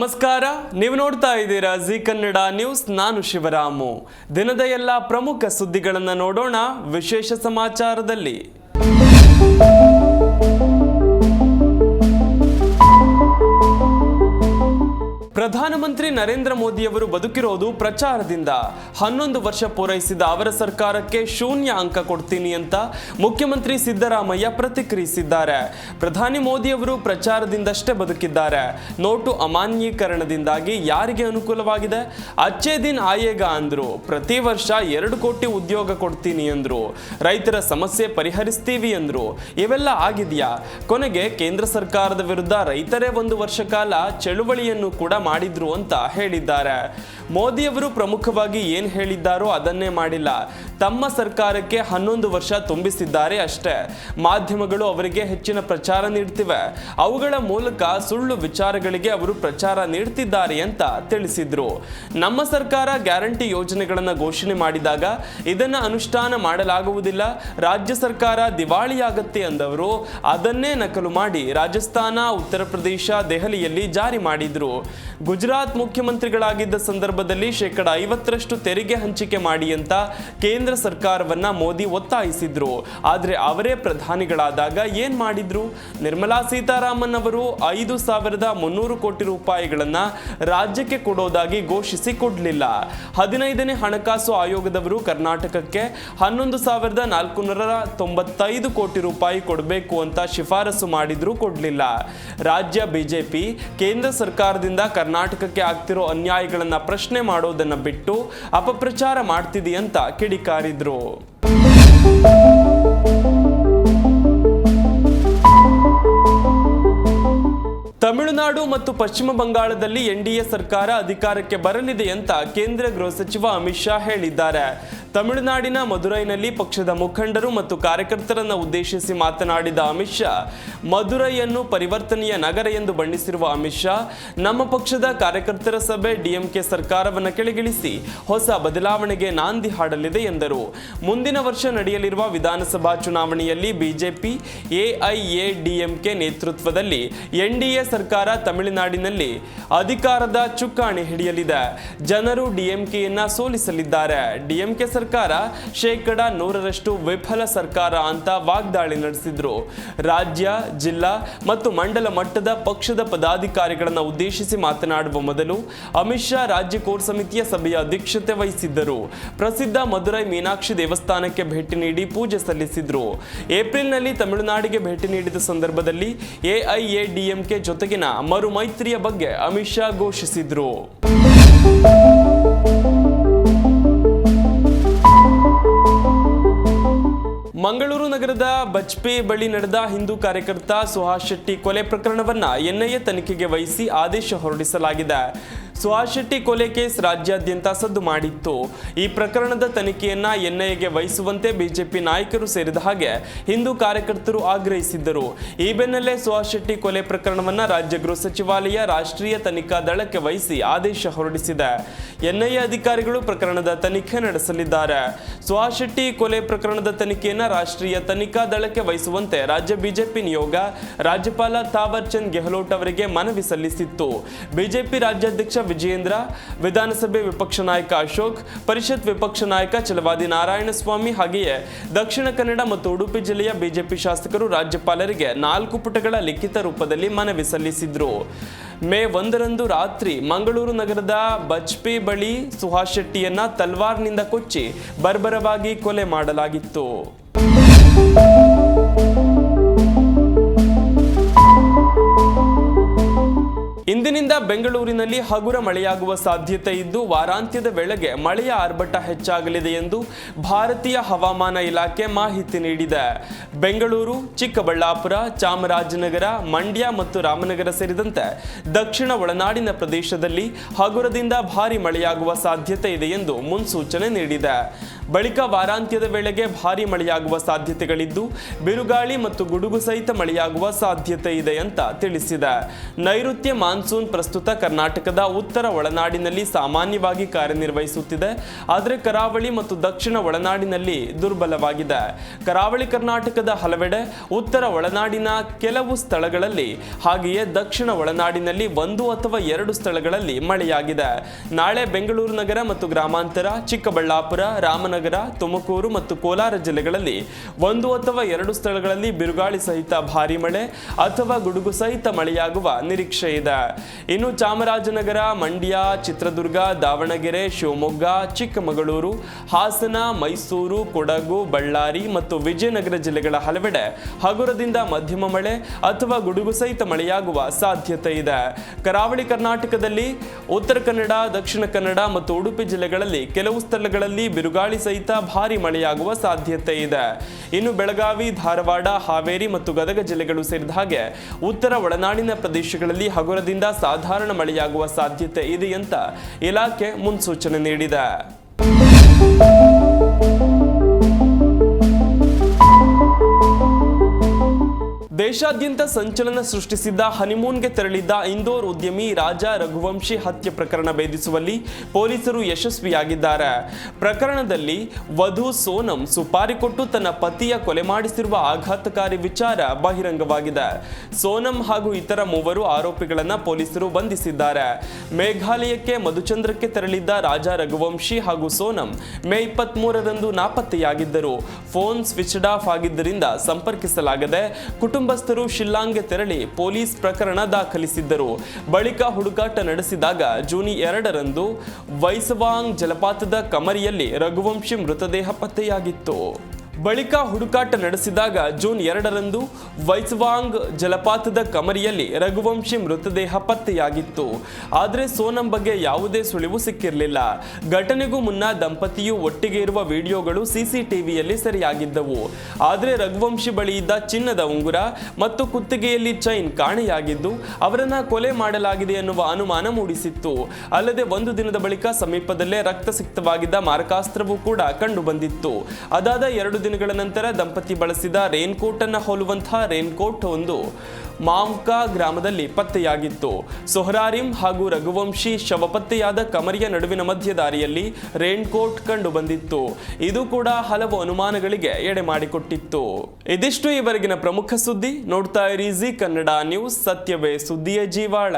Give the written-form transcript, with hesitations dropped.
ನಮಸ್ಕಾರ, ನೀವು ನೋಡ್ತಾ ಇದ್ದೀರಾ ಜಿ ಕನ್ನಡ ನ್ಯೂಸ್. ನಾನು ಶಿವರಾಮು. ದಿನದ ಎಲ್ಲ ಪ್ರಮುಖ ಸುದ್ದಿಗಳನ್ನು ನೋಡೋಣ ವಿಶೇಷ ಸಮಾಚಾರದಲ್ಲಿ. ಪ್ರಧಾನಮಂತ್ರಿ ನರೇಂದ್ರ ಮೋದಿಯವರು ಬದುಕಿರೋದು ಪ್ರಚಾರದಿಂದ. 11 ವರ್ಷ ಪೂರೈಸಿದ ಅವರ ಸರ್ಕಾರಕ್ಕೆ ಶೂನ್ಯ ಅಂಕ ಕೊಡ್ತೀನಿ ಅಂತ ಮುಖ್ಯಮಂತ್ರಿ ಸಿದ್ದರಾಮಯ್ಯ ಪ್ರತಿಕ್ರಿಯಿಸಿದ್ದಾರೆ. ಪ್ರಧಾನಿ ಮೋದಿಯವರು ಪ್ರಚಾರದಿಂದಷ್ಟೇ ಬದುಕಿದ್ದಾರೆ. ನೋಟು ಅಮಾನ್ಯೀಕರಣದಿಂದಾಗಿ ಯಾರಿಗೆ ಅನುಕೂಲವಾಗಿದೆ? ಅಚ್ಚೇ ದಿನ್ ಆಯೇಗಾ ಅಂದ್ರು. ಪ್ರತಿ ವರ್ಷ 2 ಕೋಟಿ ಉದ್ಯೋಗ ಕೊಡ್ತೀನಿ ಅಂದ್ರು. ರೈತರ ಸಮಸ್ಯೆ ಪರಿಹರಿಸ್ತೀವಿ ಅಂದ್ರು. ಇವೆಲ್ಲ ಆಗಿದೆಯಾ? ಕೊನೆಗೆ ಕೇಂದ್ರ ಸರ್ಕಾರದ ವಿರುದ್ಧ ರೈತರೇ 1 ವರ್ಷ ಕಾಲ ಚಳುವಳಿಯನ್ನು ಕೂಡ ಮಾಡಿದ್ರು ಅಂತ ಹೇಳಿದ್ದಾರೆ. ಮೋದಿಯವರು ಪ್ರಮುಖವಾಗಿ ಏನು ಹೇಳಿದ್ದಾರೋ ಅದನ್ನೇ ಮಾಡಿಲ್ಲ. ತಮ್ಮ ಸರ್ಕಾರಕ್ಕೆ 11 ವರ್ಷ ತುಂಬಿಸಿದ್ದಾರೆ ಅಷ್ಟೇ. ಮಾಧ್ಯಮಗಳು ಅವರಿಗೆ ಹೆಚ್ಚಿನ ಪ್ರಚಾರ ನೀಡ್ತಿವೆ. ಅವುಗಳ ಮೂಲಕ ಸುಳ್ಳು ವಿಚಾರಗಳಿಗೆ ಅವರು ಪ್ರಚಾರ ನೀಡ್ತಿದ್ದಾರೆ ಅಂತ ತಿಳಿಸಿದ್ರು. ನಮ್ಮ ಸರ್ಕಾರ ಗ್ಯಾರಂಟಿ ಯೋಜನೆಗಳನ್ನು ಘೋಷಣೆ ಮಾಡಿದಾಗ ಇದನ್ನ ಅನುಷ್ಠಾನ ಮಾಡಲಾಗುವುದಿಲ್ಲ, ರಾಜ್ಯ ಸರ್ಕಾರ ದಿವಾಳಿಯಾಗತ್ತೆ ಅಂದವರು ಅದನ್ನೇ ನಕಲು ಮಾಡಿ ರಾಜಸ್ಥಾನ, ಉತ್ತರ ಪ್ರದೇಶ, ದೆಹಲಿಯಲ್ಲಿ ಜಾರಿ ಮಾಡಿದ್ರು. ಗುಜರಾತ್ ಮುಖ್ಯಮಂತ್ರಿಗಳಾಗಿದ್ದ ಸಂದರ್ಭದಲ್ಲಿ 50% ತೆರಿಗೆ ಹಂಚಿಕೆ ಮಾಡಿ ಅಂತ ಕೇಂದ್ರ ಸರ್ಕಾರವನ್ನ ಮೋದಿ ಒತ್ತಾಯಿಸಿದ್ರು. ಆದ್ರೆ ಅವರೇ ಪ್ರಧಾನಿಗಳಾದಾಗ ಏನ್ ಮಾಡಿದ್ರು? ನಿರ್ಮಲಾ ಸೀತಾರಾಮನ್ ಅವರು 5,300 ಕೋಟಿ ರೂಪಾಯಿಗಳನ್ನ ರಾಜ್ಯಕ್ಕೆ ಕೊಡೋದಾಗಿ ಘೋಷಿಸಿ ಕೊಡ್ಲಿಲ್ಲ. 15ನೇ ಹಣಕಾಸು ಆಯೋಗದವರು ಕರ್ನಾಟಕಕ್ಕೆ 11,495 ಕೋಟಿ ರೂಪಾಯಿ ಕೊಡಬೇಕು ಅಂತ ಶಿಫಾರಸು ಮಾಡಿದ್ರು, ಕೊಡ್ಲಿಲ್ಲ. ರಾಜ್ಯ ಬಿಜೆಪಿ ಕೇಂದ್ರ ಸರ್ಕಾರದಿಂದ ಕರ್ನಾಟಕಕ್ಕೆ ಆಗ್ತಿರೋ ಅನ್ಯಾಯಗಳನ್ನ ಪ್ರಶ್ನೆ ಮಾಡೋದನ್ನ ಬಿಟ್ಟು ಅಪಪ್ರಚಾರ ಮಾಡ್ತಿದೆ ಅಂತ ಕಿಡಿಕಾರಿದ್ರು. ತಮಿಳುನಾಡು ಮತ್ತು ಪಶ್ಚಿಮ ಬಂಗಾಳದಲ್ಲಿ ಎನ್ಡಿಎ ಸರ್ಕಾರ ಅಧಿಕಾರಕ್ಕೆ ಬರಲಿದೆ ಅಂತ ಕೇಂದ್ರ ಗೃಹ ಸಚಿವ ಅಮಿತ್ ಶಾ ಹೇಳಿದ್ದಾರೆ. ತಮಿಳುನಾಡಿನ ಮದುರೈನಲ್ಲಿ ಪಕ್ಷದ ಮುಖಂಡರು ಮತ್ತು ಕಾರ್ಯಕರ್ತರನ್ನ ಉದ್ದೇಶಿಸಿ ಮಾತನಾಡಿದ ಅಮಿತ್ ಶಾ, ಮದುರೈಯನ್ನು ಪರಿವರ್ತನೆಯ ನಗರ ಎಂದು ಬಣ್ಣಿಸಿರುವ ಅಮಿತ್ ಶಾ, ನಮ್ಮ ಪಕ್ಷದ ಕಾರ್ಯಕರ್ತರ ಸಭೆ ಡಿಎಂಕೆ ಸರ್ಕಾರವನ್ನು ಕೆಳಗಿಳಿಸಿ ಹೊಸ ಬದಲಾವಣೆಗೆ ನಾಂದಿ ಹಾಡಲಿದೆ ಎಂದರು. ಮುಂದಿನ ವರ್ಷ ನಡೆಯಲಿರುವ ವಿಧಾನಸಭಾ ಚುನಾವಣೆಯಲ್ಲಿ ಬಿಜೆಪಿ, ಎಐಎಡಿಎಂಕೆ ನೇತೃತ್ವದಲ್ಲಿ ಎನ್ಡಿಎ ಸರ್ಕಾರ ತಮಿಳುನಾಡಿನಲ್ಲಿ ಅಧಿಕಾರದ ಚುಕ್ಕಾಣಿ ಹಿಡಿಯಲಿದೆ. ಜನರು ಡಿಎಂಕೆಯನ್ನ ಸೋಲಿಸಲಿದ್ದಾರೆ. ಡಿಎಂಕೆ ಸರ್ಕಾರ 100% ವಿಫಲ ಸರ್ಕಾರ ಅಂತ ವಾಗ್ದಾಳಿ ನಡೆಸಿದ್ರು. ರಾಜ್ಯ, ಜಿಲ್ಲಾ ಮತ್ತು ಮಂಡಲ ಮಟ್ಟದ ಪಕ್ಷದ ಪದಾಧಿಕಾರಿಗಳನ್ನು ಉದ್ದೇಶಿಸಿ ಮಾತನಾಡುವ ಮೊದಲು ಅಮಿತ್ ಶಾ ರಾಜ್ಯ ಕೋರ್ ಸಮಿತಿಯ ಸಭೆಯ ಅಧ್ಯಕ್ಷತೆ ವಹಿಸಿದ್ದರು. ಪ್ರಸಿದ್ಧ ಮದುರೈ ಮೀನಾಕ್ಷಿ ದೇವಸ್ಥಾನಕ್ಕೆ ಭೇಟಿ ನೀಡಿ ಪೂಜೆ ಸಲ್ಲಿಸಿದ್ರು. ಏಪ್ರಿಲ್ನಲ್ಲಿ ತಮಿಳುನಾಡಿಗೆ ಭೇಟಿ ನೀಡಿದ ಸಂದರ್ಭದಲ್ಲಿ ಎಐಎಡಿಎಂಕೆ ಜೊತೆಗಿನ ಮರು ಮೈತ್ರಿಯ ಬಗ್ಗೆ ಅಮಿತ್ ಶಾ ಘೋಷಿಸಿದ್ರು. ಮಂಗಳೂರು ನಗರದ ಬಜ್ಪೆ ಬಳಿ ನಡೆದ ಹಿಂದೂ ಕಾರ್ಯಕರ್ತ ಸುಹಾಸ್ ಶೆಟ್ಟಿ ಕೊಲೆ ಪ್ರಕರಣವನ್ನ ಎನ್ಐಎ ತನಿಖೆಗೆ ವಹಿಸಿ ಆದೇಶ ಹೊರಡಿಸಲಾಗಿದೆ. ಸುಹಾಸ್ ಶೆಟ್ಟಿ ಕೊಲೆ ಕೇಸ್ ರಾಜ್ಯಾದ್ಯಂತ ಸದ್ದು ಮಾಡಿತ್ತು. ಈ ಪ್ರಕರಣದ ತನಿಖೆಯನ್ನ ಎನ್ಐಎಗೆ ವಹಿಸುವಂತೆ ಬಿಜೆಪಿ ನಾಯಕರು ಸೇರಿದ ಹಾಗೆ ಹಿಂದೂ ಕಾರ್ಯಕರ್ತರು ಆಗ್ರಹಿಸಿದ್ದರು. ಈ ಬೆನ್ನಲ್ಲೇ ಸುಹಾಸ್ ಶೆಟ್ಟಿ ಕೊಲೆ ಪ್ರಕರಣವನ್ನ ರಾಜ್ಯ ಗೃಹ ಸಚಿವಾಲಯ ರಾಷ್ಟ್ರೀಯ ತನಿಖಾ ದಳಕ್ಕೆ ವಹಿಸಿ ಆದೇಶ ಹೊರಡಿಸಿದೆ. ಎನ್ಐಎ ಅಧಿಕಾರಿಗಳು ಪ್ರಕರಣದ ತನಿಖೆ ನಡೆಸಲಿದ್ದಾರೆ. ಸುಹಾಸ್ ಶೆಟ್ಟಿ ಕೊಲೆ ಪ್ರಕರಣದ ತನಿಖೆಯನ್ನ ರಾಷ್ಟ್ರೀಯ ತನಿಖಾ ದಳಕ್ಕೆ ವಹಿಸುವಂತೆ ರಾಜ್ಯ ಬಿಜೆಪಿ ನಿಯೋಗ ರಾಜ್ಯಪಾಲ ಥಾವರ್ ಚಂದ್ ಗೆಹ್ಲೋಟ್ ಅವರಿಗೆ ಮನವಿ ಸಲ್ಲಿಸಿತ್ತು. ಬಿಜೆಪಿ ರಾಜ್ಯಾಧ್ಯಕ್ಷ ವಿಜಯೇಂದ್ರ, ವಿಧಾನಸಭೆ ವಿಪಕ್ಷ ನಾಯಕ ಅಶೋಕ್, ಪರಿಷತ್ ವಿಪಕ್ಷ ನಾಯಕ ಛಲವಾದಿ ನಾರಾಯಣಸ್ವಾಮಿ ಹಾಗೆಯೇ ದಕ್ಷಿಣ ಕನ್ನಡ ಮತ್ತು ಉಡುಪಿ ಜಿಲ್ಲೆಯ ಬಿಜೆಪಿ ಶಾಸಕರು ರಾಜ್ಯಪಾಲರಿಗೆ 4 ಪುಟಗಳ ಲಿಖಿತ ರೂಪದಲ್ಲಿ ಮನವಿ ಸಲ್ಲಿಸಿದ್ರು. ಮೇ 1ರಂದು ರಾತ್ರಿ ಮಂಗಳೂರು ನಗರದ ಬಜ್ಪೆ ಬಳಿ ಸುಹಾಸ್ ಶೆಟ್ಟಿಯನ್ನ ತಲ್ವಾರ್ನಿಂದ ಕೊಚ್ಚಿ ಬರ್ಬರವಾಗಿ ಕೊಲೆ ಮಾಡಲಾಗಿತ್ತು. ಇಂದಿನಿಂದ ಬೆಂಗಳೂರಿನಲ್ಲಿ ಹಗುರ ಮಳೆಯಾಗುವ ಸಾಧ್ಯತೆ ಇದ್ದು ವಾರಾಂತ್ಯದ ವೇಳೆಗೆ ಮಳೆಯ ಆರ್ಭಟ ಹೆಚ್ಚಾಗಲಿದೆ ಎಂದು ಭಾರತೀಯ ಹವಾಮಾನ ಇಲಾಖೆ ಮಾಹಿತಿ ನೀಡಿದೆ. ಬೆಂಗಳೂರು, ಚಿಕ್ಕಬಳ್ಳಾಪುರ, ಚಾಮರಾಜನಗರ, ಮಂಡ್ಯ ಮತ್ತು ರಾಮನಗರ ಸೇರಿದಂತೆ ದಕ್ಷಿಣ ಒಳನಾಡಿನ ಪ್ರದೇಶದಲ್ಲಿ ಹಗುರದಿಂದ ಭಾರಿ ಮಳೆಯಾಗುವ ಸಾಧ್ಯತೆ ಇದೆ ಎಂದು ಮುನ್ಸೂಚನೆ ನೀಡಿದೆ. ಬಳಿಕ ವಾರಾಂತ್ಯದ ವೇಳೆಗೆ ಭಾರೀ ಮಳೆಯಾಗುವ ಸಾಧ್ಯತೆಗಳಿದ್ದು ಬಿರುಗಾಳಿ ಮತ್ತು ಗುಡುಗು ಸಹಿತ ಮಳೆಯಾಗುವ ಸಾಧ್ಯತೆ ಇದೆ ಅಂತ ತಿಳಿಸಿದೆ. ನೈಋತ್ಯ ಮಾನ್ಸೂನ್ ಪ್ರಸ್ತುತ ಕರ್ನಾಟಕದ ಉತ್ತರ ಒಳನಾಡಿನಲ್ಲಿ ಸಾಮಾನ್ಯವಾಗಿ ಕಾರ್ಯನಿರ್ವಹಿಸುತ್ತಿದೆ. ಆದರೆ ಕರಾವಳಿ ಮತ್ತು ದಕ್ಷಿಣ ಒಳನಾಡಿನಲ್ಲಿ ದುರ್ಬಲವಾಗಿದೆ. ಕರಾವಳಿ ಕರ್ನಾಟಕದ ಹಲವೆಡೆ, ಉತ್ತರ ಒಳನಾಡಿನ ಕೆಲವು ಸ್ಥಳಗಳಲ್ಲಿ ಹಾಗೆಯೇ ದಕ್ಷಿಣ ಒಳನಾಡಿನಲ್ಲಿ 1 ಅಥವಾ 2 ಸ್ಥಳಗಳಲ್ಲಿ ಮಳೆಯಾಗಿದೆ. ನಾಳೆ ಬೆಂಗಳೂರು ನಗರ ಮತ್ತು ಗ್ರಾಮಾಂತರ, ಚಿಕ್ಕಬಳ್ಳಾಪುರ, ರಾಮನಗರ, ತುಮಕೂರು ಮತ್ತು ಕೋಲಾರ ಜಿಲ್ಲೆಗಳಲ್ಲಿ 1 ಅಥವಾ 2 ಸ್ಥಳಗಳಲ್ಲಿ ಬಿರುಗಾಳಿ ಸಹಿತ ಭಾರೀ ಮಳೆ ಅಥವಾ ಗುಡುಗು ಸಹಿತ ಮಳೆಯಾಗುವ ನಿರೀಕ್ಷೆ ಇದೆ. ಇನ್ನು ಚಾಮರಾಜನಗರ, ಮಂಡ್ಯ, ಚಿತ್ರದುರ್ಗ, ದಾವಣಗೆರೆ, ಶಿವಮೊಗ್ಗ, ಚಿಕ್ಕಮಗಳೂರು, ಹಾಸನ, ಮೈಸೂರು, ಕೊಡಗು, ಬಳ್ಳಾರಿ ಮತ್ತು ವಿಜಯನಗರ ಜಿಲ್ಲೆಗಳ ಹಲವೆಡೆ ಹಗುರದಿಂದ ಮಧ್ಯಮ ಮಳೆ ಅಥವಾ ಗುಡುಗು ಸಹಿತ ಮಳೆಯಾಗುವ ಸಾಧ್ಯತೆ ಇದೆ. ಕರಾವಳಿ ಕರ್ನಾಟಕದಲ್ಲಿ ಉತ್ತರ ಕನ್ನಡ, ದಕ್ಷಿಣ ಕನ್ನಡ ಮತ್ತು ಉಡುಪಿ ಜಿಲ್ಲೆಗಳಲ್ಲಿ ಕೆಲವು ಸ್ಥಳಗಳಲ್ಲಿ ಬಿರುಗಾಳಿ ಸಹಿತ ಭಾರೀ ಮಳೆಯಾಗುವ ಸಾಧ್ಯತೆ ಇದೆ. ಇನ್ನು ಬೆಳಗಾವಿ, ಧಾರವಾಡ, ಹಾವೇರಿ ಮತ್ತು ಗದಗ ಜಿಲ್ಲೆಗಳು ಸೇರಿದ ಹಾಗೆ ಉತ್ತರ ಒಳನಾಡಿನ ಪ್ರದೇಶಗಳಲ್ಲಿ ಹಗುರದಿಂದ ಸಾಧಾರಣ ಮಳೆಯಾಗುವ ಸಾಧ್ಯತೆ ಇದೆ ಅಂತ ಇಲಾಖೆ ಮುನ್ಸೂಚನೆ ನೀಡಿದೆ. ದೇಶಾದ್ಯಂತ ಸಂಚಲನ ಸೃಷ್ಟಿಸಿದ್ದ ಹನಿಮೂನ್ಗೆ ತೆರಳಿದ್ದ ಇಂದೋರ್ ಉದ್ಯಮಿ ರಾಜಾ ರಘುವಂಶಿ ಹತ್ಯೆ ಪ್ರಕರಣ ಭೇದಿಸುವಲ್ಲಿ ಪೊಲೀಸರು ಯಶಸ್ವಿಯಾಗಿದ್ದಾರೆ. ಪ್ರಕರಣದಲ್ಲಿ ವಧು ಸೋನಂ ಸುಪಾರಿ ಕೊಟ್ಟು ತನ್ನ ಪತಿಯ ಕೊಲೆ ಮಾಡಿಸಿರುವ ಆಘಾತಕಾರಿ ವಿಚಾರ ಬಹಿರಂಗವಾಗಿದೆ. ಸೋನಂ ಹಾಗೂ ಇತರ 3 ಆರೋಪಿಗಳನ್ನು ಪೊಲೀಸರು ಬಂಧಿಸಿದ್ದಾರೆ. ಮೇಘಾಲಯಕ್ಕೆ ಮಧುಚಂದ್ರಕ್ಕೆ ತೆರಳಿದ್ದ ರಾಜಾ ರಘುವಂಶಿ ಹಾಗೂ ಸೋನಂ ಮೇ 23ರಂದು ನಾಪತ್ತೆಯಾಗಿದ್ದರು. ಫೋನ್ ಸ್ವಿಚ್ಡ್ ಆಫ್ ಆಗಿದ್ದರಿಂದ ಸಂಪರ್ಕಿಸಲಾಗದೆ ಕುಟುಂಬಸ್ಥರು ಶಿಲ್ಲಾಂಗ್ಗೆ ತೆರಳಿ ಪೊಲೀಸ್ ಪ್ರಕರಣ ದಾಖಲಿಸಿದ್ದರು. ಬಳಿಕ ಹುಡುಕಾಟ ನಡೆಸಿದಾಗ ಜೂನ್ 2ರಂದು ವೈಸವಾಂಗ್ ಜಲಪಾತದ ಕಮರಿಯಲ್ಲಿ ರಘುವಂಶಿ ಮೃತದೇಹ ಪತ್ತೆಯಾಗಿತ್ತು. ಬಳಿಕ ಹುಡುಕಾಟ ನಡೆಸಿದಾಗ ಜೂನ್ 2ರಂದು ವೈಸವಾಂಗ್ ಜಲಪಾತದ ಕಮರಿಯಲ್ಲಿ ರಘುವಂಶಿ ಮೃತದೇಹ ಪತ್ತೆಯಾಗಿತ್ತು. ಆದರೆ ಸೋನಂ ಬಗ್ಗೆ ಯಾವುದೇ ಸುಳಿವು ಸಿಕ್ಕಿರಲಿಲ್ಲ. ಘಟನೆಗೂ ಮುನ್ನ ದಂಪತಿಯು ಒಟ್ಟಿಗೆ ಇರುವ ವಿಡಿಯೋಗಳು ಸಿಸಿಟಿವಿಯಲ್ಲಿ ಸೆರೆಯಾಗಿದ್ದವು. ಆದರೆ ರಘುವಂಶಿ ಬಳಿ ಇದ್ದ ಚಿನ್ನದ ಉಂಗುರ ಮತ್ತು ಕುತ್ತಿಗೆಯಲ್ಲಿ ಚೈನ್ ಕಾಣೆಯಾಗಿದ್ದು ಅವರನ್ನ ಕೊಲೆ ಮಾಡಲಾಗಿದೆ ಎನ್ನುವ ಅನುಮಾನ ಮೂಡಿಸಿತ್ತು. ಅಲ್ಲದೆ 1 ದಿನದ ಬಳಿಕ ಸಮೀಪದಲ್ಲೇ ರಕ್ತಸಿಕ್ತವಾಗಿದ್ದ ಮಾರಕಾಸ್ತ್ರವೂ ಕೂಡ ಕಂಡುಬಂದಿತ್ತು. ಅದಾದ 2 ದಿನಗಳ ನಂತರ ದಂಪತಿ ಬಳಸಿದ ರೇನ್ಕೋಟ್ ಅನ್ನು ಹೋಲುವಂತಹ ರೇನ್ಕೋಟ್ ಒಂದು ಮಾವ್ಕಾ ಗ್ರಾಮದಲ್ಲಿ ಪತ್ತೆಯಾಗಿತ್ತು. ಸೊಹರಾರಿಂ ಹಾಗೂ ರಘುವಂಶಿ ಶವ ಪತ್ತೆಯಾದ ಕಮರಿಯ ನಡುವಿನ ಮಧ್ಯ ದಾರಿಯಲ್ಲಿ ರೇನ್ಕೋಟ್ ಕಂಡು ಬಂದಿತ್ತು. ಇದು ಕೂಡ ಹಲವು ಅನುಮಾನಗಳಿಗೆ ಎಡೆ ಮಾಡಿಕೊಟ್ಟಿತ್ತು. ಇದಿಷ್ಟು ಈವರೆಗಿನ ಪ್ರಮುಖ ಸುದ್ದಿ. ನೋಡ್ತಾ ಇರಿ ಜಿ ಕನ್ನಡ ನ್ಯೂಸ್, ಸತ್ಯವೇ ಸುದ್ದಿಯ ಜೀವಾಳ.